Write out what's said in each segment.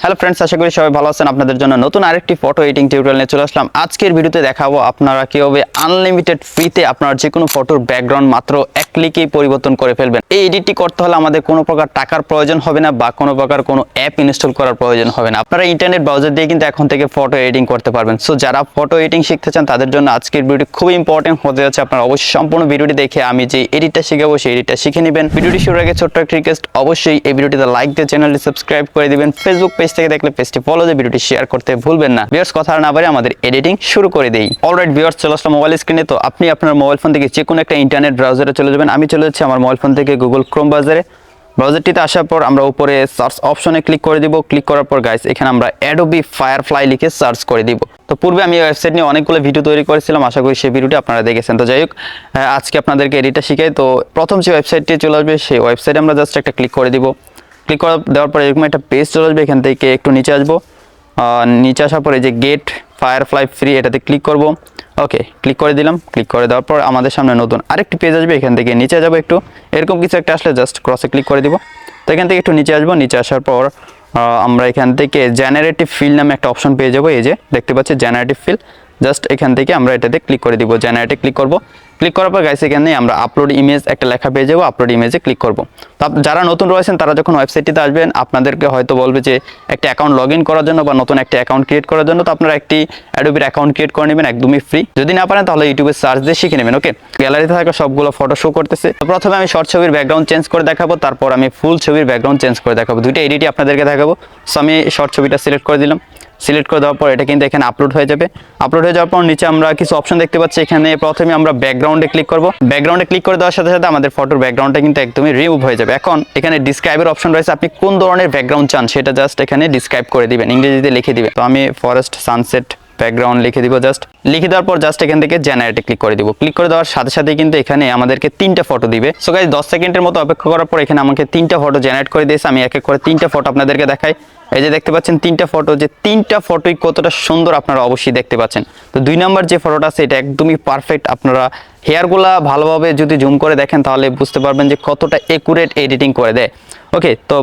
Hello friends, আশা করি সবাই ভালো আছেন। আপনাদের জন্য নতুন আরেকটি ফটো এডিটিং টিউটোরিয়াল নিয়ে চলে আসলাম। আজকের ভিডিওতে দেখাবো আপনারা কিভাবে আনলিমিটেড ফ্রিতে আপনার যে কোনো ফটোর ব্যাকগ্রাউন্ড মাত্র এক ক্লিকেই পরিবর্তন করে ফেলবেন। এই এডিটটি করতে হলে আমাদের কোনো প্রকার টাকার প্রয়োজন হবে না বা কোনো প্রকার কোনো অ্যাপ ইনস্টল করার প্রয়োজন হবে না। আপনারা ইন্টারনেট ব্রাউজার দিয়ে কিন্তু এখন থেকে ফটো এডিটিং করতে পারবেন। সো যারা ফটো এডিটিং শিখতে চান তাদের জন্য আজকের ভিডিওটি খুবই ইম্পর্টেন্ট হতে যাচ্ছে। আপনারা অবশ্যই সম্পূর্ণ ভিডিওটি দেখে আমি যে এডিটটা শিখাবো সেই এডিটটা শিখে নেবেন। ভিডিওটি শুরুর আগে ছোট্ট একটা রিকোয়েস্ট, অবশ্যই এই ভিডিওটিতে লাইক দিয়ে চ্যানেলটি সাবস্ক্রাইব করে দিবেন। ফেসবুক পেজ থেকে দেখলে পেজটি ফলো দিয়ে ভিডিওটি শেয়ার করতে ভুলবেন না। ভিউয়ার্স, কথা না বাড়িয়ে আমাদের এডিটিং শুরু করে দেই। অলরাইট ভিউয়ার্স, চলে আসলাম মোবাইল স্ক্রিনে। তো আপনি আপনার মোবাইল ফোন থেকে যে কোনো একটা ইন্টারনেট ব্রাউজারে চলে যাবেন। আমি চলে যাচ্ছি আমার মোবাইল ফোন থেকে গুগল ক্রোম ব্রাউজারটিতে আসার পর আমরা উপরে সার্চ অপশনে ক্লিক করে দিব। ক্লিক করার পর গাইস এখানে আমরা অ্যাডোবি ফায়ারফ্লাই লিখে সার্চ করে দিব। তো পূর্বে আমি এই ওয়েবসাইট নিয়ে অনেকগুলো ভিডিও তৈরি করেছিলাম, আশা করি সেই ভিডিওটি আপনারা দেখেছেন। তো যাই হোক, আজকে আপনাদেরকে এডিটটা শিখাই। তো প্রথম যে ওয়েবসাইটটি চলে আসবে সেই ওয়েবসাইটে আমরা জাস্ট একটা ক্লিক করে দিব। ক্লিক করে দেওয়ার পর এরকম একটা পেজ চলে আসবে। এখান থেকে একটু নিচে আসবো। নিচে আসার পরে যে গেট ফায়ারফ্লাই ফ্রি এটাতে ক্লিক করব। ওকে, ক্লিক করে দিলাম। ক্লিক করে দেওয়ার পর আমাদের সামনে নতুন আরেকটি পেজ আসবে। এখান থেকে নিচে যাব একটু, এরকম কিছু একটা আসলে জাস্ট ক্রসে ক্লিক করে দিব। তো এখান থেকে একটু নিচে আসবো। নিচে আসার পর আমরা এখান থেকে জেনারেটিভ ফিল নামে একটা অপশন পেয়ে যাবো। এই যে দেখতে পাচ্ছি জেনারেটিভ ফিল, জাস্ট এখান থেকে আমরা এটাতে ক্লিক করে দিব। জেনারেটে ক্লিক করব। ক্লিক করার পর গাইস এখানে আমরা আপলোড ইমেজ একটা লেখা পেয়ে যাবো। আপলোড ইমেজে ক্লিক করব। তো যারা নতুন রয়েছেন তারা যখন ওয়েবসাইটটিতে আসবেন আপনাদেরকে হয়তো বলবে যে একটা অ্যাকাউন্ট লগ ইন করার জন্য বা নতুন একটা অ্যাকাউন্ট ক্রিয়েট করার জন্য। তো আপনারা একটি অ্যাডোবির অ্যাকাউন্ট ক্রিয়েট করে নেবেন, একদমই ফ্রি। যদি না পারেন তাহলে ইউটিউবে সার্চ দিয়ে শিখে নেবেন। ওকে, গ্যালারিতে থাকা সবগুলো ফটো শো করতেছে। তো প্রথমে আমি শর্ট ছবির ব্যাকগ্রাউন্ড চেঞ্জ করে দেখাবো, তারপর আমি ফুল ছবির ব্যাকগ্রাউন্ড চেঞ্জ করে দেখাবো। দুইটা এডিটই আপনাদেরকে দেখাবো। সো আমি শর্ট ছবিটা সিলেক্ট করে দিলাম। সিলেক্ট করে দেওয়ার পর এটা কিন্তু এখানে আপলোড হয়ে যাবে। আপলোড হয়ে যাওয়ার পর নিচে আমরা কিছু অপশন দেখতে পাচ্ছি। এখানে প্রথমে আমরা ব্যাকগ্রাউন্ডে ক্লিক করব। ব্যাকগ্রাউন্ডে ক্লিক করে দেওয়ার সাথে সাথে আমাদের ফটোর ব্যাকগ্রাউন্ডটা কিন্তু একদমই রিমুভ হয়ে যাবে। এখন এখানে ডিসক্রাইবের অপশন রয়েছে, আপনি কোন ধরনের ব্যাকগ্রাউন্ড চান সেটা জাস্ট এখানে ডিসক্রাইব করে দিবেন, ইংরেজিতে লিখে দিবেন। তো আমি ফরেস্ট সানসেট ব্যাকগ্রাউন্ড লিখে দিব। জাস্ট লিখে দেওয়ার পর জাস্ট এখান থেকে জেনারেটে ক্লিক করে দিব। ক্লিক করে দেওয়ার সাথে সাথে কিন্তু এখানে আমাদেরকে 3টা ফটো দিবে। সো গাইস 10 সেকেন্ডের মতো অপেক্ষা করার পর এখানে আমাকে 3টা ফটো জেনারেট করে দিয়েছে। আমি এক এক করে 3টা ফটো আপনাদেরকে দেখাই। এই যে দেখতে পাচ্ছেন 3টা ফটো, যে 3টা ফটোই কতটা সুন্দর আপনারা অবশ্যই দেখতে পাচ্ছেন। তো 2 নম্বর যে ফটোটা আছে এটা একদমই পারফেক্ট। আপনারা হেয়ারগুলা ভালোভাবে যদি জুম করে দেখেন তাহলে বুঝতে পারবেন যে কতটা একুরেট এডিটিং করে দেয়। ওকে, তো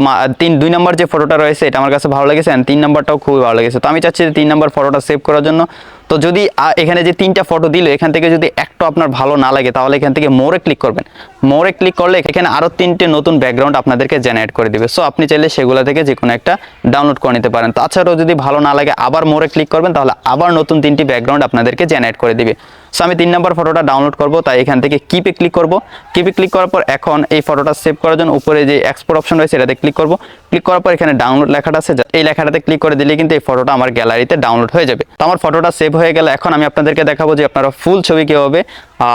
2 নম্বর যে ফটোটা রয়েছে এটা আমার কাছে ভালো লেগেছে, অ্যান্ড 3 নম্বরটাও খুবই ভালো লেগেছে। তো আমি চাচ্ছি যে 3 নম্বর ফটোটা সেভ করার জন্য। তো যদি এখানে যে 3টা ফটো দিল এখান থেকে যদি একটা আপনার ভালো না লাগে তাহলে এখান থেকে মোরে ক্লিক করবেন। মোরে ক্লিক করলে এখানে আরও 3টে নতুন ব্যাকগ্রাউন্ড আপনাদেরকে জেনারেট করে দিবে। সো আপনি চাইলে সেগুলো থেকে যে কোনো একটা ডাউনলোড করে নিতে পারেন। তাছাড়াও যদি ভালো না লাগে আবার মোরে ক্লিক করবেন, তাহলে আবার নতুন 3টি ব্যাকগ্রাউন্ড আপনাদেরকে জেনারেট করে দিবে। সো আমি 3 নম্বর ফটোটা ডাউনলোড করব, তাই এখান থেকে কিপে ক্লিক করব। কিপে ক্লিক করার পর এখন এই ফটোটা সেভ করার জন্য উপরে যে এক্সপোর্ট অপশন রয়েছে এটাতে ক্লিক করব। ক্লিক করার পর এখানে ডাউনলোড লেখাটা আছে, এই লেখাটাতে ক্লিক করে দিলে কিন্তু এই ফটোটা আমার গ্যালারিতে ডাউনলোড হয়ে যাবে। তো আমার ফটোটা সেভ হয়ে গেলে এখন আমি আপনাদেরকে দেখাবো যে আপনারা ফুল ছবি কীভাবে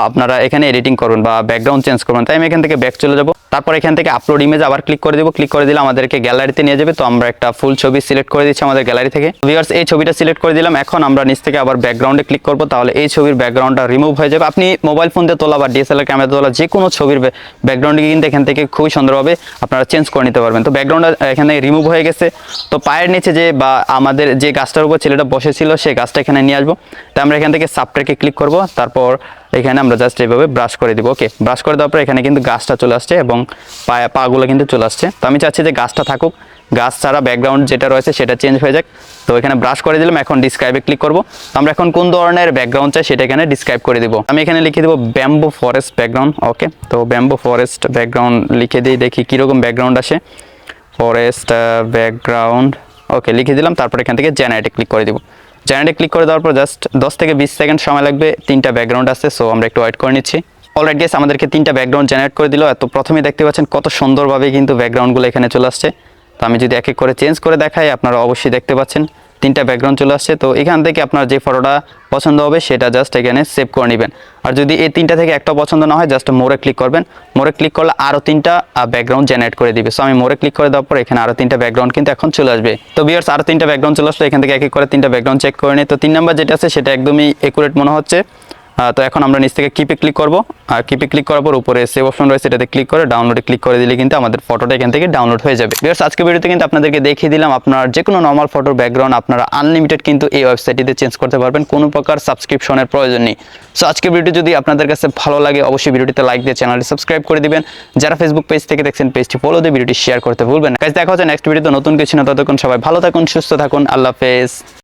আপনারা এখানে এডিটিং করবেন বা ব্যাকগ্রাউন্ড চেঞ্জ করবেন। তাই আমি এখান থেকে ব্যাক চলে যাব। তারপর এখান থেকে আপলোড ইমেজ আবার ক্লিক করে দেবো। ক্লিক করে দিলে আমাদেরকে গ্যালারিতে নিয়ে যাবে। তো আমরা একটা ফুল ছবি সিলেক্ট করে দিচ্ছি আমাদের গ্যালারি থেকে। ভিউয়ার্স, এই ছবিটা সিলেক্ট করে দিলাম। এখন আমরা নিচ থেকে আবার ব্যাকগ্রাউন্ডে ক্লিক করব, তাহলে এই ছবির ব্যাকগ্রাউন্ডটা রিমুভ হয়ে যাবে। আপনি মোবাইল ফোন দিয়ে তোলা বা ডিএসএলআর ক্যামেরা তোলা যে কোনো ছবির ব্যাকগ্রাউন্ডকে কিন্তু এখান থেকে খুবই সুন্দরভাবে আপনারা চেঞ্জ করে নিতে পারবেন। তো ব্যাকগ্রাউন্ডটা এখানে রিমুভ হয়ে গেছে। তো পায়ের নিচে যে বা আমাদের যে গাছটার উপর ছেলেটা বসেছিল সেই গাছটা এখানে নিয়ে আসবো। তো আমরা এখান থেকে সাবট্র্যাকে ক্লিক করব। তারপর এখানে আমরা জাস্ট এইভাবে ব্রাশ করে দিব। ওকে, ব্রাশ করে দেওয়ার পর এখানে কিন্তু গাছটা চলে আসছে এবং পাগুলো কিন্তু চলে আসছে। তো আমি চাচ্ছি যে গাছটা থাকুক, গাছ ছাড়া ব্যাকগ্রাউন্ড যেটা রয়েছে সেটা চেঞ্জ হয়ে যাক। তো এখানে ব্রাশ করে দিলাম। এখন ডিসক্রাইবে ক্লিক করব। তো আমরা এখন কোন ধরনের ব্যাকগ্রাউন্ড চাই সেটা এখানে ডিসক্রাইব করে দিব। আমি এখানে লিখে দেবো ব্যাম্বো ফরেস্ট ব্যাকগ্রাউন্ড। ওকে, তো ব্যাম্বো ফরেস্ট ব্যাকগ্রাউন্ড লিখে দিই, দেখি কীরকম ব্যাকগ্রাউন্ড আসে। ফরেস্ট ব্যাকগ্রাউন্ড, ওকে লিখে দিলাম। তারপর এখান থেকে জেনারেটে ক্লিক করে দিব। জেনারেটে ক্লিক করে দেওয়ার পর জাস্ট 10 থেকে 20 সেকেন্ড সময় লাগবে। 3টা ব্যাকগ্রাউন্ড আছে, সো আমরা একটু ওয়েট করে নিচ্ছি। অলরাইট গাইস, আমাদেরকে 3টা ব্যাকগ্রাউন্ড জেনারেট করে দিল। এত প্রথমেই দেখতে পাচ্ছেন কত সুন্দরভাবে কিন্তু ব্যাকগ্রাউন্ডগুলো এখানে চলে আসছে। তো আমি যদি এক এক করে চেঞ্জ করে দেখাই আপনারা অবশ্যই দেখতে পাচ্ছেন 3টা ব্যাকগ্রাউন্ড চলে আসছে। তো এখান থেকে আপনার যে ফটোটা পছন্দ হবে সেটা জাস্ট এখানে সেভ করে নেবেন। আর যদি এই 3টা থেকে একটা পছন্দ না হয় জাস্ট মোরে ক্লিক করবেন। মোরে ক্লিক করলে আরও 3টা ব্যাকগ্রাউন্ড জেনারেট করে দিবে। সো আমি মোরে ক্লিক করে দেওয়ার পর এখানে আরও 3টা ব্যাকগ্রাউন্ড কিন্তু এখন চলে আসবে। তো ভিউয়ার্স, আরও 3টা ব্যাকগ্রাউন্ড চলে আসলো। এখান থেকে এক এক করে 3টা ব্যাকগ্রাউন্ড চেক করে নিই। তো 3 নম্বর যেটা আছে সেটা একদমই একুরেট মনে হচ্ছে। তো এখন আমরা নিচ থেকে কিপে ক্লিক করব, আর কিপে ক্লিক করার পর উপরে সেভ অপশন রয়েছে, এটাতে ক্লিক করে ডাউনলোডে ক্লিক করে দিলে কিন্তু আমাদের ফটোটা এখান থেকে ডাউনলোড হয়ে যাবে। ভিউয়ার্স, আজকে ভিডিওতে কিন্তু আপনাদেরকে দেখিয়ে দিলাম আপনার যে কোনো নর্মাল ফটোর ব্যাকগ্রাউন্ড আপনারা আনলিমিটেড কিন্তু এই ওয়েবসাইটটিতে চেঞ্জ করতে পারবেন, কোনো প্রকার সাবস্ক্রিপশনের প্রয়োজন নেই। সো আজকের ভিডিও যদি আপনাদের কাছে ভালো লাগে অবশ্যই ভিডিওটিতে লাইক দিয়ে চ্যানেলটি সাবস্ক্রাইব করে দিবেন। যারা ফেসবুক পেজ থেকে দেখছেন পেজটি ফলো দিয়ে ভিডিওটি শেয়ার করতে ভুলবেন না। গাইস, দেখা হচ্ছে নেক্সট ভিডিওতে নতুন কিছু না, ততক্ষণ সবাই ভালো থাকুন, সুস্থ থাকুন, আল্লাহ হাফেজ।